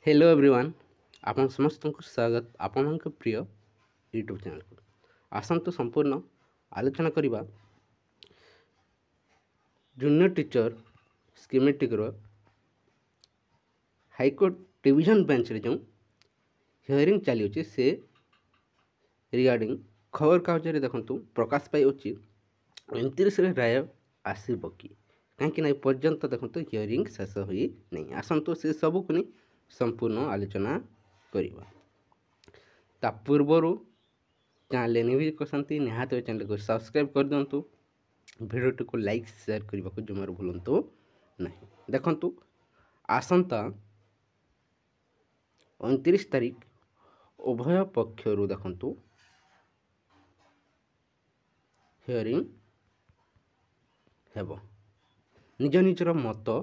Hello everyone आपण समस्त को स्वागत आपण प्रिय यूट्यूब चैनल को आसतु संपूर्ण आलोचना करवा junior teacher schematic high court division bench रे जो हियरिंग चली से रिगार्डिंग खबर कागज देखु प्रकाश पाई 29 राय आसब कि कहीं पर्यंत देखो हियरिंग शेष हो नहीं आसतु से सबको नहीं संपूर्ण आलोचना करवा ता पूर्वर चैनल नहीं करते निहाती चैनल को सब्सक्राइब कर दिंतु भिडियोटी को लाइक शेयर करने को जमार भूलु नहीं। देखु आसंता 29 तारीख उभय पक्षर देखु हियरिंग हेब निज निजर मत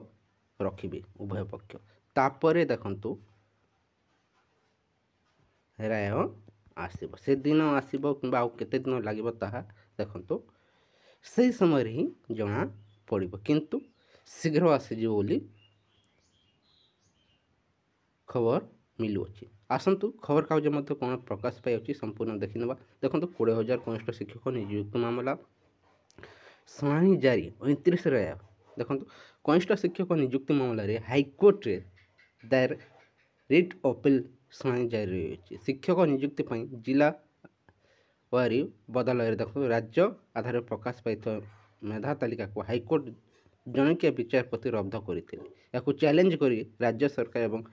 रखिबे उभय पक्ष तापर देखु राय आसब से दिन आसब कि केते दिन लगे देखु से समय ही जना पड़ किंतु शीघ्र आसीज बोली खबर मिलुअछि। आसतु खबर कागज मध्य कौन प्रकाश पाई संपूर्ण देखी ना। देखो 20,000 कनिष्ठ शिक्षक नियुक्ति मामला शुणाणी जारी 29 राय। देखो कनिष्ठ शिक्षक नियुक्ति मामला रे हाईकोर्ट रे दायर रिट अपील शुणाणी जारी रही। शिक्षक नियुक्ति जिला वारी बदल देखो राज्य आधार प्रकाश पाई मेधा तालिका को हाईकोर्ट जणकिया विचारपति रद्द करते चैलेंज कर राज्य सरकार एवं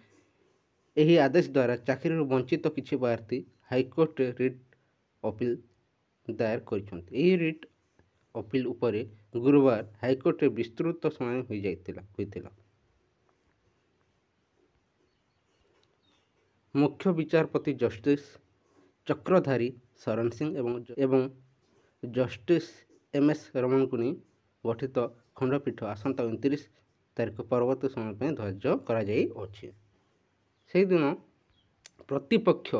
यही आदेश द्वारा चाकरी वंचित किसी प्रार्थी हाईकोर्ट रिट अपील दायर कर रिट अपील उपरे गुरुवार हाईकोर्ट विस्तृत शुणाणी होता। मुख्य विचारपति जस्टिस चक्रधारी शरण सिंह एवं जस्टिस एमएस रमण को नहीं गठित खंडपीठ आसंता 29 तारीख परवर्त समय धार्य कर से दिन प्रतिपक्ष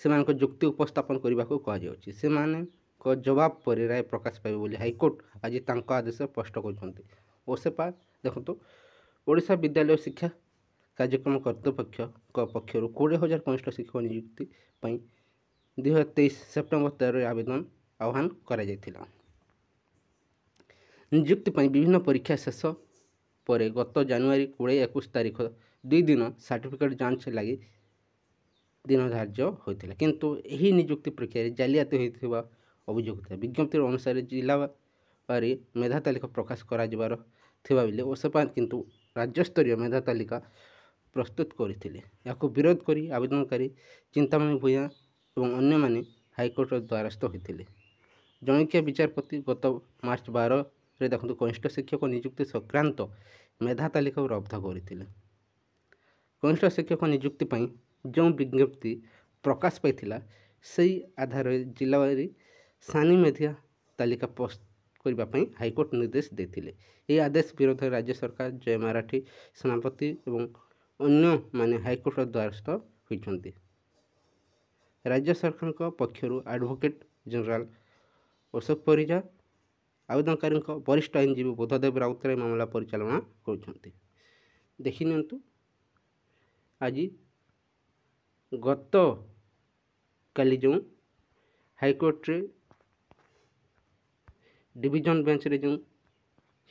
से जुक्ति उपस्थापन करने को कह जवाब पर राय प्रकाश पाइब बोली हाईकोर्ट आज आदेश स्पष्ट कर देखो ओडिशा विद्यालय शिक्षा कार्यक्रम कर्तृपक्ष पक्षर 20,000 कनिष्ठ शिक्षक नियुक्ति 2023 सेप्टेम्बर 13 आवेदन आह्वान करा जायथिला। नियुक्ति विभिन्न परीक्षा शेष पर गत जानुआरी 20-21 तारीख 2 दिन सर्टिफिकेट जांच लगी दिन धार्य होता किंतु यही नियुक्ति प्रक्रिया जालियाती होता अभियोग था। विज्ञप्ति अनुसार जिलावारी मेधा तालिका प्रकाश कर ओसेपा किंतु राज्यस्तरीय मेधा तालिका प्रस्तुत करते विरोध कर आवेदनकारी चिंतामणि भूया और अन्य माने हाईकोर्ट द्वारस्थ होते। जणकिया विचारपति गत मार्च 12 रे देखो कनिष्ठ शिक्षक नियुक्ति संक्रांत मेधा तालिका रद्द करते। कनिष्ठ शिक्षक नियुक्ति जो विज्ञप्ति प्रकाश पाई से आधार जिलावारी सानी मेधा तालिका पोस्ट करने हाईकोर्ट निर्देश देते। यह आदेश विरोध राज्य सरकार जय मराठी सेनापति और अन्य माने हाईकोर्ट द्वारस्थ होती। राज्य सरकार पक्षर एडवोकेट जनरल अशोक परिजा आवेदनकारी वरिष्ठ आईनजीवी बोधदेव राउतराय मामला परिचालना कर देखि नियंतु। आज गत काली जो हाईकोर्ट रे डिवीजन बेंच रे जो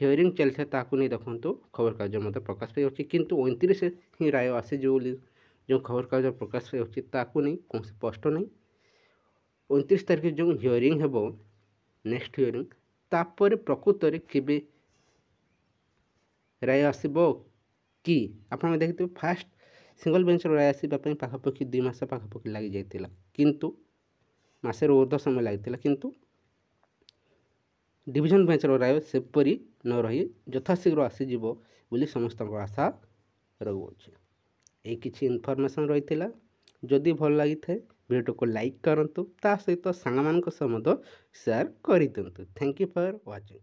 हियरिंग चलता ताकू नहीं देखो खबर कागज मत प्रकाश पाई किंतु 29 ही राय आसे जो खबर कागज प्रकाश पाई ताकू नहीं कौन स्पष्ट नहीं। 29 तारीख जो हियरिंग हेब नेक्स्ट हियरिंग तापर प्रकृत केबे राय आसब कि आप देखते फास्ट सिंगल बेंच राय आसवाई पाखापाखि 2 मास पाखापाखि लगी जाता किंतु मासे ऊर्ध्व समय लगी किंतु डिवीजन बेंच राय सेपरी न रही यथाशीघ्र आसीज बोली समस्त आशा रखुच्छे। यही किसी इनफॉरमेशन रही जदि भल लगी था वीडियो को लाइक करंतु ता सहित सांग मान शेयर कर दिंतु। Thank you for watching.